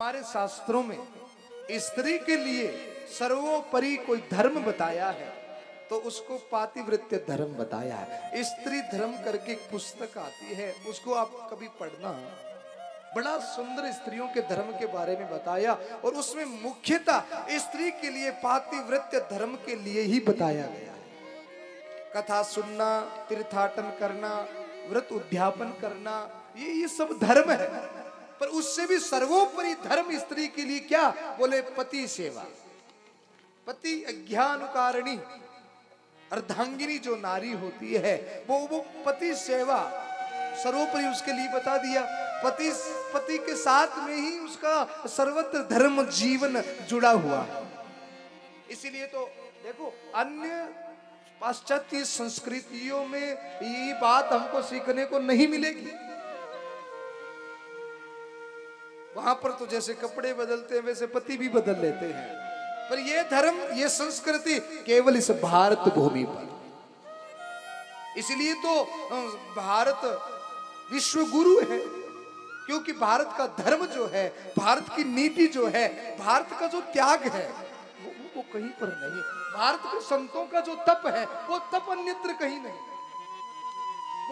हमारे शास्त्रों में स्त्री के लिए सर्वोपरि कोई धर्म बताया है तो उसको पातिव्रत्य धर्म बताया है। स्त्री धर्म करके एक पुस्तक आती है, उसको आप कभी पढ़ना। बड़ा सुंदर स्त्रियों के धर्म के बारे में बताया और उसमें मुख्यतः स्त्री के लिए पातिव्रत्य धर्म के लिए ही बताया गया है। कथा सुनना, तीर्थाटन करना, व्रत उद्यापन करना, ये सब धर्म है, पर उससे भी सर्वोपरि धर्म स्त्री के लिए क्या बोले? पति सेवा। पति अज्ञानुकारिणी अर्धांगिनी जो नारी होती है वो पति सेवा सर्वोपरि उसके लिए बता दिया। पति के साथ में ही उसका सर्वत्र धर्म जीवन जुड़ा हुआ है। इसीलिए तो देखो अन्य पाश्चात्य संस्कृतियों में ये बात हमको सीखने को नहीं मिलेगी। वहां पर तो जैसे कपड़े बदलते हैं वैसे पति भी बदल लेते हैं, पर यह धर्म, यह संस्कृति केवल इस भारत भूमि पर। इसलिए तो भारत विश्व गुरु है, क्योंकि भारत का धर्म जो है, भारत की नीति जो है, भारत का जो त्याग है वो कहीं पर नहीं। भारत के संतों का जो तप है वो तप अन्यत्र कहीं नहीं,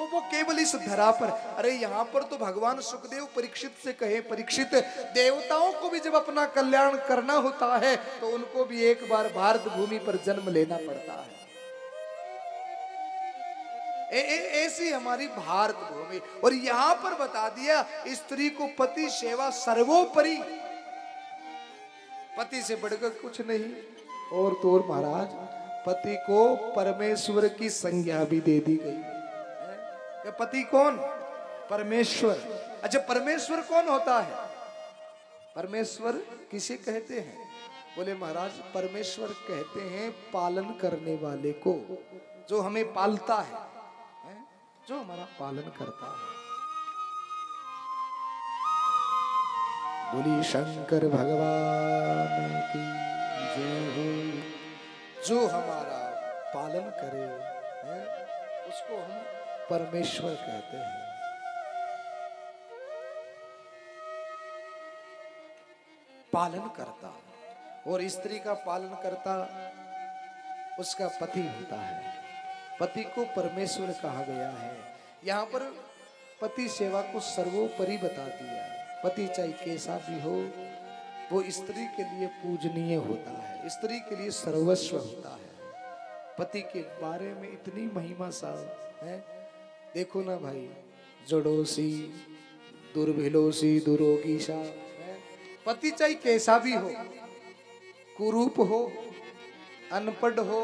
वो केवल इस धरा पर। अरे यहाँ पर तो भगवान सुखदेव परीक्षित से कहे, परीक्षित, देवताओं को भी जब अपना कल्याण करना होता है तो उनको भी एक बार भारत भूमि पर जन्म लेना पड़ता है। ऐसी हमारी भारत भूमि। और यहाँ पर बता दिया स्त्री को पति सेवा सर्वोपरि, पति से बढ़कर कुछ नहीं। और तो और महाराज, पति को परमेश्वर की संज्ञा भी दे दी गई। पति कौन? परमेश्वर। अच्छा, परमेश्वर कौन होता है? परमेश्वर किसे कहते हैं? बोले महाराज, परमेश्वर कहते हैं पालन करने वाले को, जो हमें पालता है, जो हमारा पालन करता है। बोली शंकर भगवान की जय हो। जो हमारा पालन करे उसको हम परमेश्वर कहते हैं। पालन करता, और स्त्री का पालन करता उसका पति होता है। पति को परमेश्वर कहा गया है। यहाँ पर पति सेवा को सर्वोपरि बता दिया। पति चाहे कैसा भी हो, वो स्त्री के लिए पूजनीय होता है, स्त्री के लिए सर्वस्व होता है। पति के बारे में इतनी महिमा सा है, देखो ना भाई, जड़ोसी दुर्भिलोसी दुरोगीशा। पति चाहे कैसा भी हो, कुरूप हो, अनपढ़ हो,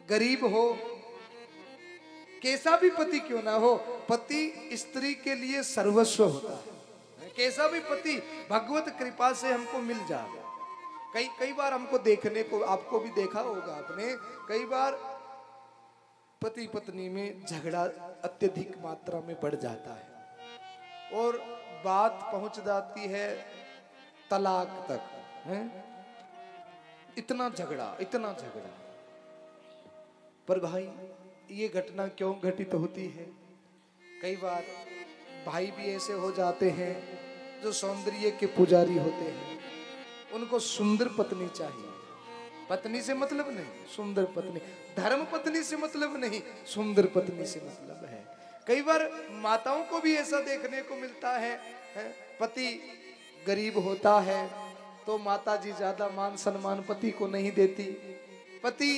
गरीब हो, कैसा भी पति क्यों ना हो, पति स्त्री के लिए सर्वस्व होता है। कैसा भी पति भगवत कृपा से हमको मिल जाए। कई बार हमको देखने को, आपको भी देखा होगा आपने, कई बार पति पत्नी में झगड़ा अत्यधिक मात्रा में बढ़ जाता है और बात पहुंच जाती है तलाक तक, है? इतना झगड़ा। पर भाई ये घटना क्यों घटित होती है? कई बार भाई भी ऐसे हो जाते हैं जो सौंदर्य के पुजारी होते हैं, उनको सुंदर पत्नी चाहिए। पत्नी से मतलब नहीं, सुंदर पत्नी। धर्म पत्नी से मतलब नहीं, सुंदर पत्नी से मतलब है। कई बार माताओं को भी ऐसा देखने को मिलता है, पति गरीब होता है तो माता जी ज्यादा मान सम्मान पति को नहीं देती। पति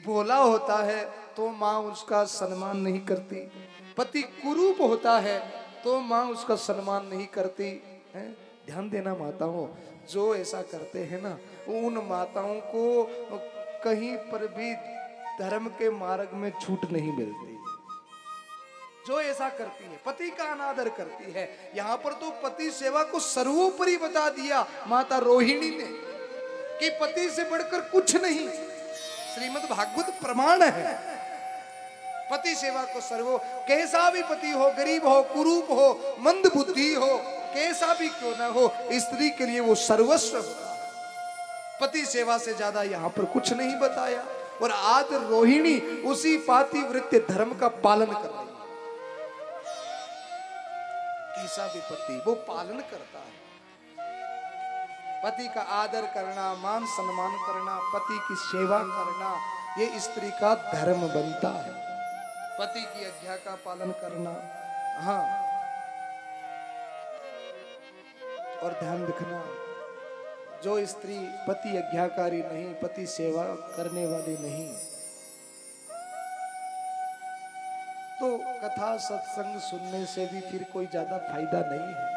भोला होता है तो माँ उसका सम्मान नहीं करती। पति कुरूप होता है तो माँ उसका सम्मान नहीं करती है। ध्यान देना माताओं, जो ऐसा करते हैं ना, उन माताओं को कहीं पर भी धर्म के मार्ग में छूट नहीं मिलती। जो ऐसा करती है, पति का अनादर करती है। यहाँ पर तो पति सेवा को सर्वोपरि बता दिया माता रोहिणी ने कि पति से बढ़कर कुछ नहीं। श्रीमद् भागवत प्रमाण है। पति सेवा को सर्वो, कैसा भी पति हो, गरीब हो, कुरूप हो, मंद बुद्धि हो, कैसा भी क्यों ना हो, स्त्री के लिए वो सर्वस्व होता है। पति सेवा से ज्यादा यहाँ पर कुछ नहीं बताया। और आज रोहिणी उसी पातिव्रत्य धर्म का पालन कर रही है। कैसा भी पति वो पालन करता है। पति का आदर करना, मान सम्मान करना, पति की सेवा करना, ये स्त्री का धर्म बनता है। पति की आज्ञा का पालन करना। हाँ, और ध्यान रखना, जो स्त्री पति आज्ञाकारी नहीं, पति सेवा करने वाली नहीं, तो कथा सत्संग सुनने से भी फिर कोई ज्यादा फायदा नहीं है।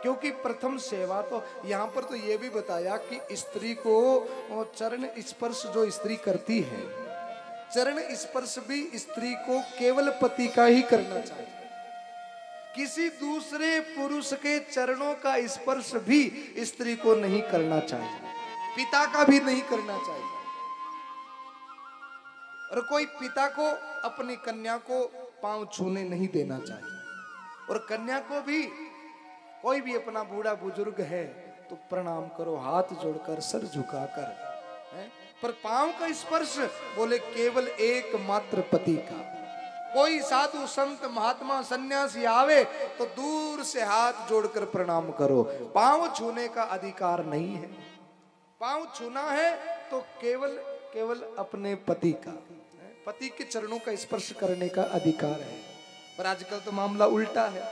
क्योंकि प्रथम सेवा तो यहाँ पर तो ये भी बताया कि स्त्री को चरण स्पर्श जो स्त्री करती है, चरण स्पर्श भी स्त्री को केवल पति का ही करना चाहिए। किसी दूसरे पुरुष के चरणों का स्पर्श भी स्त्री को नहीं करना चाहिए, पिता का भी नहीं करना चाहिए। और कोई पिता को अपनी कन्या को पांव छूने नहीं देना चाहिए। और कन्या को भी, कोई भी अपना बूढ़ा बुजुर्ग है तो प्रणाम करो, हाथ जोड़कर, सर झुकाकर, है? पर पांव का स्पर्श बोले केवल एकमात्र पति का। कोई साधु संत महात्मा सन्यासी आवे तो दूर से हाथ जोड़कर प्रणाम करो, पांव छूने का अधिकार नहीं है। पांव छूना है तो केवल केवल अपने पति का, पति के चरणों का स्पर्श करने का अधिकार है। पर आजकल तो मामला उल्टा है?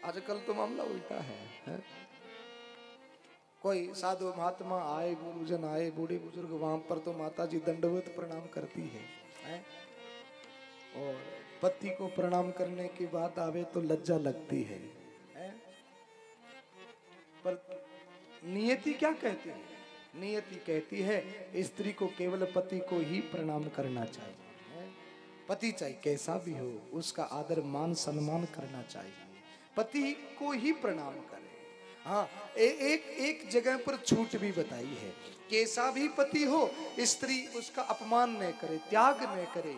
आजकल तो मामला उल्टा है? कोई साधु महात्मा आए, गुरुजन आए, बूढ़े बुजुर्ग, वहां पर तो माता जी दंडवत प्रणाम करती है? और पति को प्रणाम करने की बात आवे तो लज्जा लगती है? पर नियति क्या कहती है? नियति कहती है स्त्री को केवल पति को ही प्रणाम करना चाहिए। पति चाहे कैसा भी हो, उसका आदर मान सम्मान करना चाहिए, पति को ही प्रणाम करे। हाँ, एक जगह पर छूट भी बताई है, कैसा भी पति हो स्त्री उसका अपमान न करे, त्याग न करे।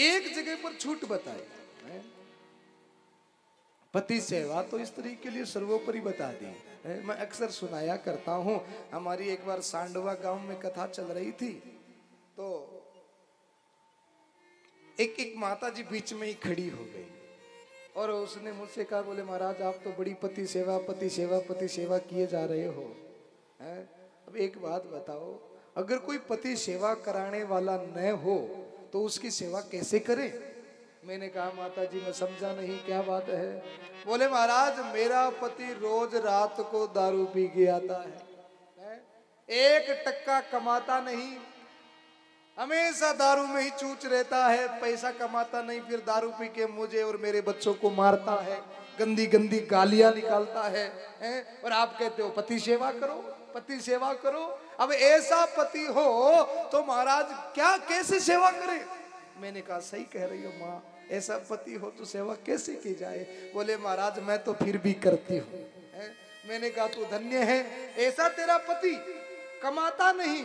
एक जगह पर छूट बताई, पति सेवा तो स्त्री के लिए सर्वोपरि बता दी। मैं अक्सर सुनाया करता हूँ, हमारी एक बार सांडवा गांव में कथा चल रही थी, तो एक माता जी बीच में ही खड़ी हो गई और उसने मुझसे कहा, बोले महाराज आप तो बड़ी पति सेवा किए जा रहे हो। अब एक बात बताओ, अगर कोई पति सेवा कराने वाला न हो तो उसकी सेवा कैसे करे? मैंने कहा माता जी मैं समझा नहीं, क्या बात है? बोले महाराज मेरा पति रोज रात को दारू पी के आता है, एक टक्का कमाता नहीं, हमेशा दारू में ही चूच रहता है, पैसा कमाता नहीं, फिर दारू पी के मुझे और मेरे बच्चों को मारता है, गंदी गंदी गालियां निकालता है? और आप कहते हो पति सेवा करो, पति सेवा करो। अब ऐसा पति हो तो महाराज क्या कैसे सेवा करे? मैंने कहा सही कह रही हो माँ, ऐसा पति हो तो सेवा कैसे की जाए? बोले महाराज मैं तो फिर भी करती हूँ। मैंने कहा तू धन्य है, ऐसा तेरा पति कमाता नहीं,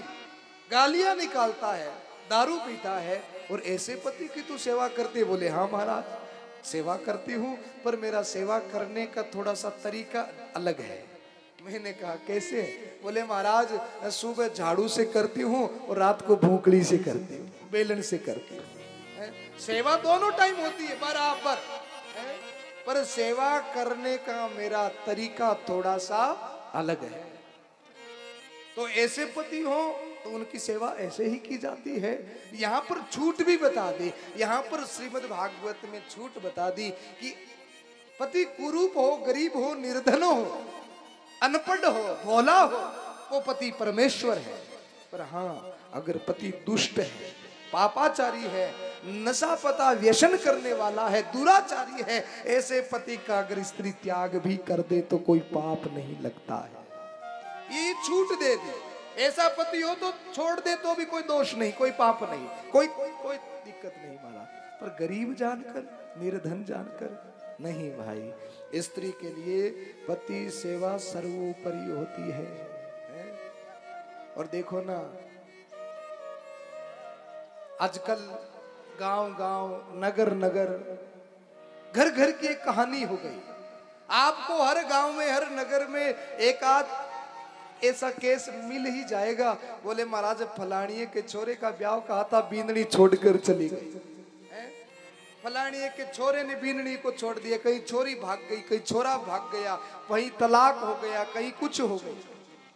गालियां निकालता है, दारू पीता है, और ऐसे पति की तू सेवा करती है? बोले हाँ महाराज सेवा करती हूँ, पर मेरा सेवा करने का थोड़ा सा तरीका अलग है। मैंने कहा कैसे? बोले महाराज सुबह झाड़ू से करती हूँ और रात को भूकड़ी से करती हूँ, बेलन से करती हूँ। सेवा दोनों टाइम होती है बराबर, पर सेवा करने का मेरा तरीका थोड़ा सा अलग है। तो ऐसे पति हो तो उनकी सेवा ऐसे ही की जाती है। यहाँ पर छूट भी बता दी, यहाँ पर श्रीमद् भागवत में छूट बता दी कि पति कुरूप हो, गरीब हो, निर्धन हो, अनपढ़ हो, भोला हो, वो पति परमेश्वर है। पर हाँ अगर पति दुष्ट है, पापाचारी है, नशा पता व्यसन करने वाला है, दुराचारी है, ऐसे पति का अगर स्त्री त्याग भी कर दे तो कोई पाप नहीं लगता है। ये छूट दे दी। ऐसा पति हो तो छोड़ दे तो भी कोई दोष नहीं, कोई पाप नहीं, कोई दिक्कत नहीं महाराज। पर गरीब जानकर, निर्धन जानकर नहीं भाई। स्त्री के लिए पति सेवा सर्वोपरि होती है। और देखो ना आजकल गांव गांव, नगर नगर, घर घर की एक कहानी हो गई। आपको हर गांव में, हर नगर में एक आध ऐसा केस मिल ही जाएगा। बोले महाराज फलानिये के छोरे का ब्याह कहा था, बींदनी छोड़कर चली गई। फलानी के छोरे ने बीननी को छोड़ दिया, कहीं छोरी भाग गई, कहीं छोरा भाग गया, कहीं तलाक हो गया, कहीं कुछ हो गई।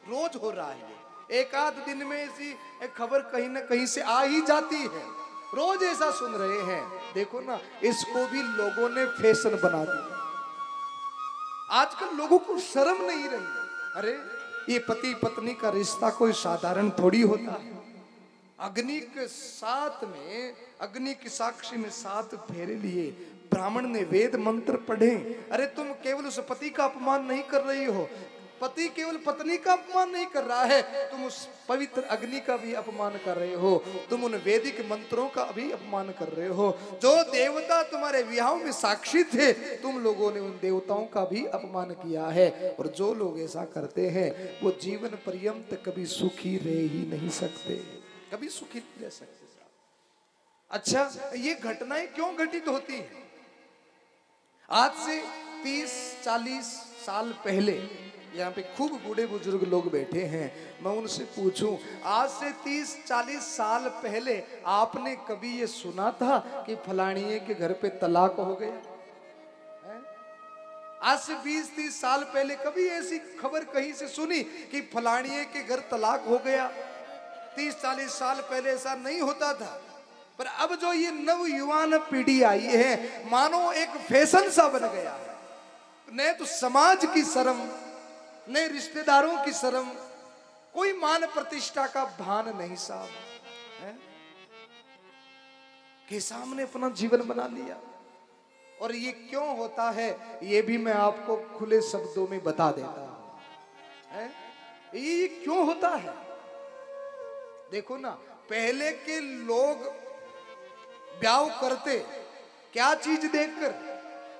रोज हो रहा है ये। एक आध दिन में ऐसी एक खबर कहीं ना कहीं से आ ही जाती है, रोज ऐसा सुन रहे हैं। देखो ना, इसको भी लोगों ने फैशन बना दिया। आजकल लोगों को शर्म नहीं रही। अरे ये पति पत्नी का रिश्ता कोई साधारण थोड़ी होता है। अग्नि के साथ में, अग्नि की साक्षी में 7 फेरे लिए, ब्राह्मण ने वेद मंत्र पढ़े। अरे तुम केवल उस पति का अपमान नहीं कर रही हो, पति केवल पत्नी का अपमान नहीं कर रहा है, तुम उस पवित्र अग्नि का भी अपमान कर रहे हो, तुम उन वैदिक मंत्रों का भी अपमान कर रहे हो। जो देवता तुम्हारे विवाह में साक्षी थे, तुम लोगों ने उन देवताओं का भी अपमान किया है। और जो लोग ऐसा करते हैं वो जीवन पर्यंत कभी सुखी रह ही नहीं सकते, कभी सुखी नहीं रह सकते। अच्छा, ये घटनाएं क्यों घटित होती है? आज से 30-40 साल पहले यहाँ पे खूब बूढ़े बुजुर्ग लोग बैठे हैं, मैं उनसे पूछूं, आज से 30-40 साल पहले आपने कभी ये सुना था कि फलानिए के घर पे तलाक हो गया? आज से 20-30 साल पहले कभी ऐसी खबर कहीं से सुनी कि फलानिए के घर तलाक हो गया? 30-40 साल पहले ऐसा नहीं होता था। पर अब जो ये नवयुवान पीढ़ी आई है, मानो एक फैशन सा बन गया है। न तो समाज की शर्म, न रिश्तेदारों की शर्म, कोई मान प्रतिष्ठा का भान नहीं साहब, के सामने अपना जीवन बना लिया। और ये क्यों होता है ये भी मैं आपको खुले शब्दों में बता देता हूं। ये क्यों होता है? देखो ना, पहले के लोग ब्याह करते क्या चीज देखकर?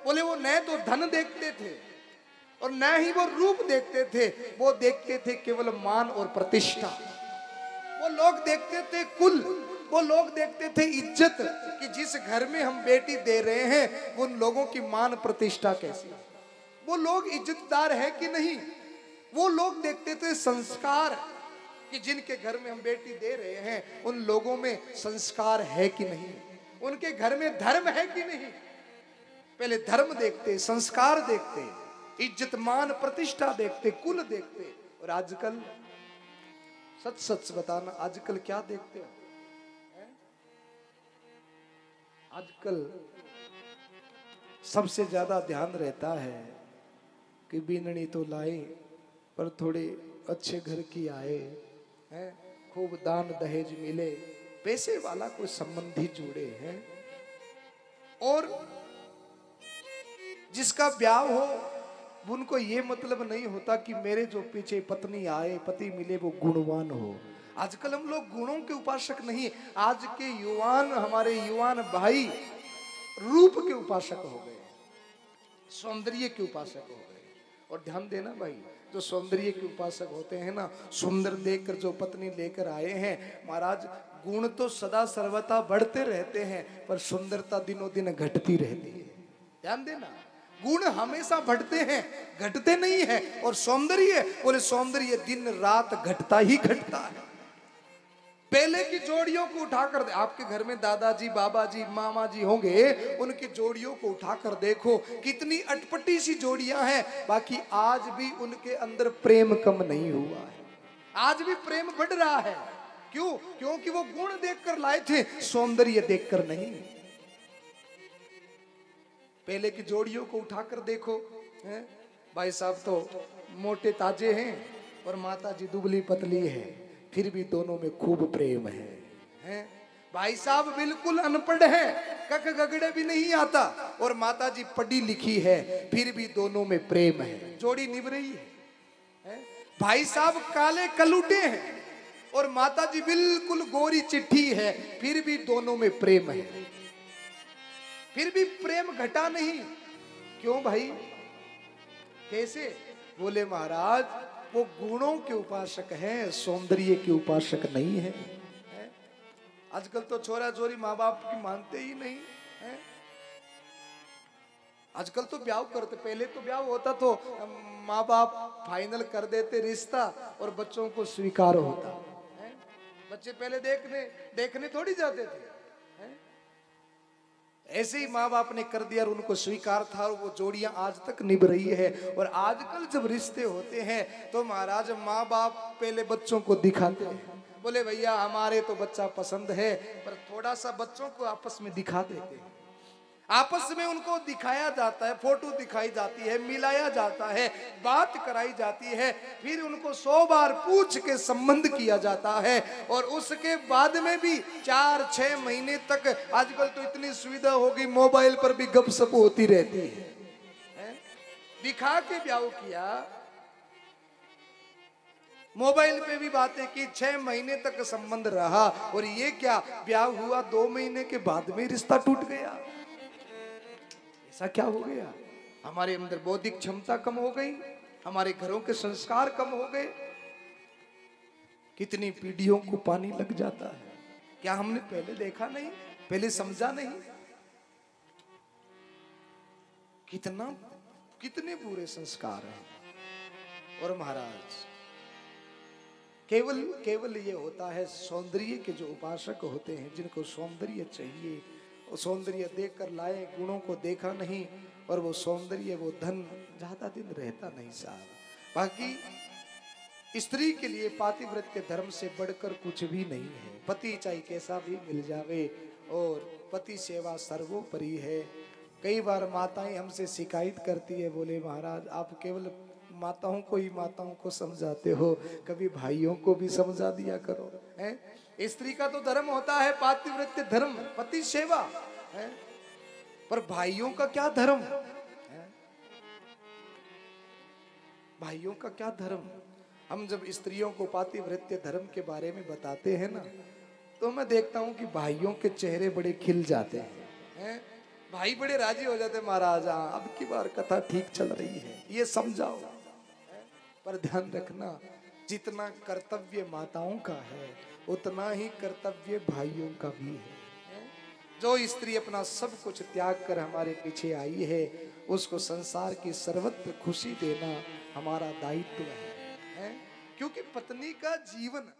बोले वो न तो धन देखते थे और न ही वो रूप देखते थे, वो देखते थे केवल मान और प्रतिष्ठा। वो लोग देखते थे कुल, वो लोग देखते थे इज्जत, कि जिस घर में हम बेटी दे रहे हैं उन लोगों की मान प्रतिष्ठा कैसी है, वो लोग इज्जतदार है कि नहीं। वो लोग देखते थे संस्कार, कि जिनके घर में हम बेटी दे रहे हैं उन लोगों में संस्कार है कि नहीं, उनके घर में धर्म है कि नहीं। पहले धर्म देखते, संस्कार देखते, इज्जत मान प्रतिष्ठा देखते, कुल देखते। और आजकल सच सच बताना, आजकल क्या देखते हो? आजकल सबसे ज्यादा ध्यान रहता है कि बीननी तो लाए पर थोड़े अच्छे घर की आए, हैं, खूब दान दहेज मिले, पैसे वाला कोई संबंधी जुड़े हैं। और जिसका ब्याह हो उनको ये मतलब नहीं होता कि मेरे जो पीछे पत्नी आए, पति मिले, वो गुणवान हो। आजकल हम लोग गुणों के उपासक नहीं, आज के युवान, हमारे युवान भाई रूप के उपासक हो गए, सौंदर्य के उपासक हो गए। और ध्यान देना भाई, जो सौंदर्य के उपासक होते हैं ना, सुंदर देखकर जो पत्नी लेकर आए हैं, महाराज गुण तो सदा सर्वथा बढ़ते रहते हैं पर सुंदरता दिनों दिन घटती रहती है। ध्यान देना, गुण हमेशा बढ़ते हैं, घटते नहीं है। और सौंदर्य, बोले सौंदर्य दिन रात घटता ही घटता है। पहले की जोड़ियों को उठाकर, आपके घर में दादाजी, बाबा जी, मामा जी होंगे, उनकी जोड़ियों को उठाकर देखो, कितनी अटपटी सी जोड़ियां हैं, बाकी आज भी उनके अंदर प्रेम कम नहीं हुआ है, आज भी प्रेम बढ़ रहा है। क्यों? क्योंकि वो गुण देखकर लाए थे, सौंदर्य देखकर नहीं। पहले की जोड़ियों को उठाकर देखो, हैं? भाई साहब तो मोटे ताजे हैं और माता जी दुबली पतली है, फिर भी दोनों में खूब प्रेम है, हैं? भाई साहब बिल्कुल अनपढ़ है, कक गगड़े भी नहीं आता, और माता जी पढ़ी लिखी है, फिर भी दोनों में प्रेम है, जोड़ी निभ रही है, हैं? भाई साहब काले कलूटे हैं और माता जी बिल्कुल गोरी चिट्ठी है, फिर भी दोनों में प्रेम है, फिर भी प्रेम घटा नहीं। क्यों भाई? कैसे? बोले महाराज वो गुणों के उपासक हैं, सौंदर्य के उपासक नहीं है। आजकल तो छोरा छोरी माँ बाप की मानते ही नहीं है। आजकल तो ब्याह करते, पहले तो ब्याह होता तो माँ बाप फाइनल कर देते रिश्ता और बच्चों को स्वीकार होता है। बच्चे पहले देखने थोड़ी जाते थे, है? ऐसे ही माँ बाप ने कर दिया और उनको स्वीकार था, और वो जोड़ियां आज तक निभ रही है। और आजकल जब रिश्ते होते हैं तो महाराज माँ बाप पहले बच्चों को दिखाते हैं, बोले भैया हमारे तो बच्चा पसंद है, पर थोड़ा सा बच्चों को आपस में दिखा देते हैं। आपस में उनको दिखाया जाता है, फोटो दिखाई जाती है, मिलाया जाता है, बात कराई जाती है, फिर उनको 100 बार पूछ के संबंध किया जाता है। और उसके बाद में भी 4-6 महीने तक, आजकल तो इतनी सुविधा हो गई, मोबाइल पर भी गपशप होती रहती है? दिखा के ब्याह किया, मोबाइल पे भी बातें की, 6 महीने तक संबंध रहा, और ये क्या ब्याह हुआ 2 महीने के बाद में रिश्ता टूट गया। ऐसा क्या हो गया? हमारे अंदर बौद्धिक क्षमता कम हो गई, हमारे घरों के संस्कार कम हो गए। कितनी पीढ़ियों को पानी लग जाता है, क्या हमने पहले देखा नहीं, पहले समझा नहीं? कितने बुरे संस्कार हैं। और महाराज केवल ये होता है, सौंदर्य के जो उपासक होते हैं, जिनको सौंदर्य चाहिए, वो सौंदर्य देखकर लाए, गुणों को देखा नहीं, और वो सौंदर्य, वो धन ज्यादा दिन रहता नहीं साहब। बाकी स्त्री के लिए पातिव्रत्य धर्म से बढ़कर कुछ भी नहीं है। पति चाहे कैसा भी मिल जावे, और पति सेवा सर्वोपरि है। कई बार माताएं हमसे शिकायत करती है, बोले महाराज आप केवल माताओं को समझाते हो, कभी भाइयों को भी समझा दिया करो। हैं? स्त्री का तो धर्म होता है पातिव्रत्य धर्म, पति सेवा है, पर भाइयों का क्या धर्म है? भाइयों का क्या धर्म? हम जब स्त्रियों को पातिव्रत्य धर्म के बारे में बताते हैं ना, तो मैं देखता हूं कि भाइयों के चेहरे बड़े खिल जाते हैं। भाई बड़े राजी हो जाते, महाराज अब की बार कथा ठीक चल रही है, ये समझाओ। पर ध्यान रखना, जितना कर्तव्य माताओं का है, उतना ही कर्तव्य भाइयों का भी है। जो स्त्री अपना सब कुछ त्याग कर हमारे पीछे आई है, उसको संसार की सर्वत्र खुशी देना हमारा दायित्व है। क्योंकि पत्नी का जीवन